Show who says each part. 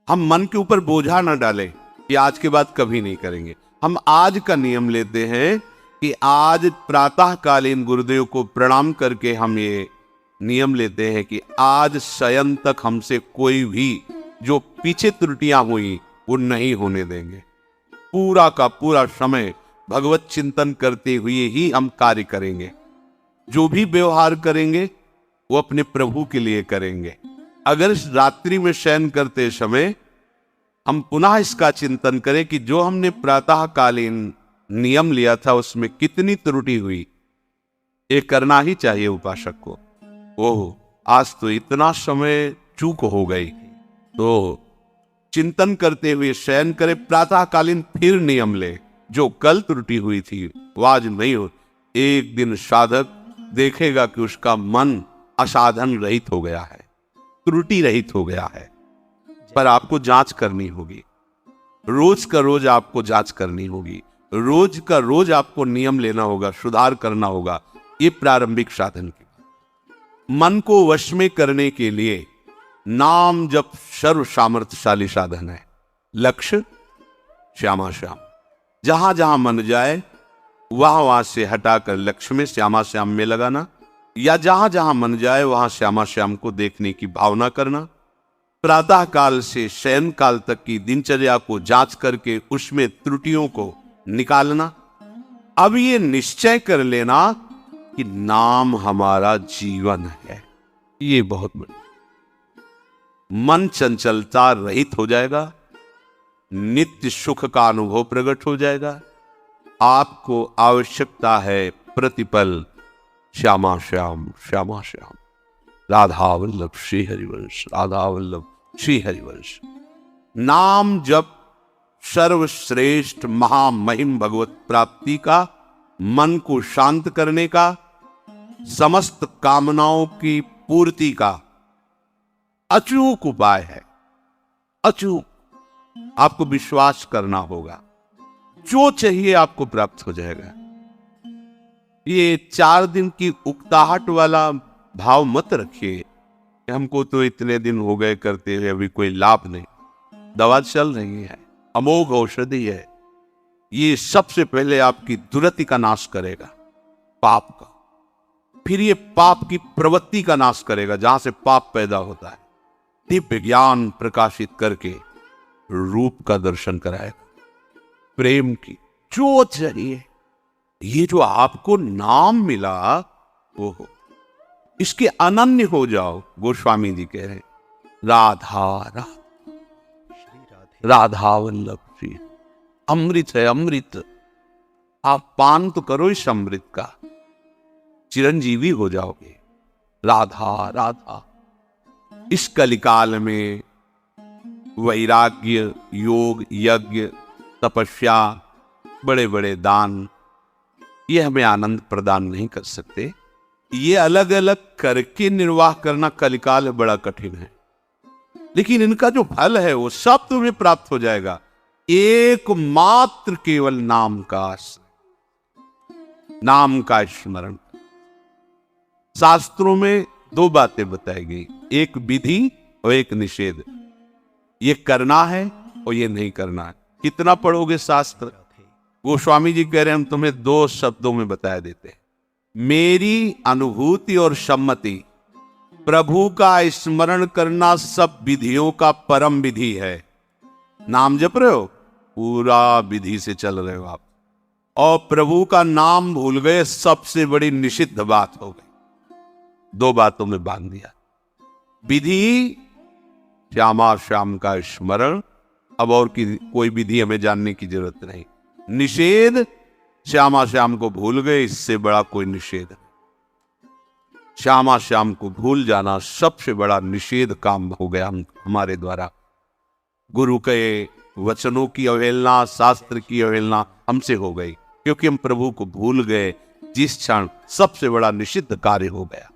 Speaker 1: हम मन के ऊपर बोझा ना डालें कि आज के बाद कभी नहीं करेंगे। हम आज का नियम लेते हैं कि आज प्रातःकालीन गुरुदेव को प्रणाम करके हम ये नियम लेते हैं कि आज शयन तक हमसे कोई भी जो पीछे त्रुटियां हुई वो नहीं होने देंगे। पूरा का पूरा समय भगवत चिंतन करते हुए ही हम कार्य करेंगे। जो भी व्यवहार करेंगे वो अपने प्रभु के लिए करेंगे। अगर इस रात्रि में शयन करते समय हम पुनः इसका चिंतन करें कि जो हमने प्रातःकालीन नियम लिया था उसमें कितनी त्रुटि हुई, ये करना ही चाहिए उपासक को। ओह, आज तो इतना समय चूक हो गई, तो चिंतन करते हुए शयन करे, प्रातःकालीन फिर नियम ले। जो कल त्रुटि हुई थी वो आज नहीं हो। एक दिन साधक देखेगा कि उसका मन असाधन रहित हो गया है, त्रुटि रहित हो गया है। पर आपको जांच करनी होगी, रोज का रोज आपको जांच करनी होगी, रोज का रोज आपको नियम लेना होगा, सुधार करना होगा। ये प्रारंभिक साधन की मन को वश में करने के लिए नाम जप सर्व सामर्थ्यशाली साधन है। लक्ष्य श्यामा श्याम, जहां जहां मन जाए वहां से हटाकर लक्ष्य में श्यामा श्याम में लगाना, या जहां जहां मन जाए वहां श्यामा श्याम को देखने की भावना करना। प्रातः काल से शयन काल तक की दिनचर्या को जांच करके उसमें त्रुटियों को निकालना। अब ये निश्चय कर लेना कि नाम हमारा जीवन है। ये बहुत बड़ी, मन चंचलता रहित हो जाएगा, नित्य सुख का अनुभव प्रकट हो जाएगा। आपको आवश्यकता है प्रतिपल श्यामा श्याम श्यामा श्याम, राधा वल्लभ श्री हरिवंश, राधा वल्लभ श्री हरिवंश। नाम जप सर्वश्रेष्ठ महामहिम भगवत प्राप्ति का, मन को शांत करने का, समस्त कामनाओं की पूर्ति का अचूक उपाय है। अचूक, आपको विश्वास करना होगा, जो चाहिए आपको प्राप्त हो जाएगा। ये 4 दिन की उकताहट वाला भाव मत रखिए, हमको तो इतने दिन हो गए करते हुए अभी कोई लाभ नहीं। दवा चल रही है, अमोघ औषधि है। ये सबसे पहले आपकी दुर्गति का नाश करेगा, पाप का। फिर ये पाप की प्रवृत्ति का नाश करेगा, जहां से पाप पैदा होता है। दिव्य ज्ञान प्रकाशित करके रूप का दर्शन कराएगा, प्रेम की जो चाहिए। ये जो आपको नाम मिला, ओहो, इसके अनन्य हो जाओ। गोस्वामी जी कह रहे हैं, राधा राधा राधा वल्लभ श्री, अमृत है अमृत। आप पान तो करो इस अमृत का, चिरंजीवी हो जाओगे। राधा राधा। इस कलिकाल में वैराग्य, योग, यज्ञ, तपस्या, बड़े बड़े दान, ये हमें आनंद प्रदान नहीं कर सकते। ये अलग अलग करके निर्वाह करना कलिकाल बड़ा कठिन है, लेकिन इनका जो फल है वो सब तुम्हें प्राप्त हो जाएगा। एकमात्र केवल नाम का आश्रय, नाम का स्मरण। शास्त्रों में 2 बातें बताई गई, एक विधि और एक निषेध। ये करना है और ये नहीं करना है। कितना पढ़ोगे शास्त्र? गोस्वामी जी कह रहे हैं हम तुम्हें 2 शब्दों में बताया देते हैं। मेरी अनुभूति और सम्मति, प्रभु का स्मरण करना सब विधियों का परम विधि है। नाम जप रहे हो, पूरा विधि से चल रहे हो आप, और प्रभु का नाम भूल गए, सबसे बड़ी निषिद्ध बात हो गई। 2 बातों में बांध दिया। विधि श्यामा श्याम का स्मरण, अब और कोई विधि हमें जानने की जरूरत नहीं। निषेध, श्यामा श्याम को भूल गए, इससे बड़ा कोई निषेध नहीं। श्यामा श्याम को भूल जाना सबसे बड़ा निषेध काम हो गया हमारे द्वारा। गुरु के वचनों की अवहेलना, शास्त्र की अवहेलना हमसे हो गई, क्योंकि हम प्रभु को भूल गए। जिस क्षण सबसे बड़ा निषिद्ध कार्य हो गया।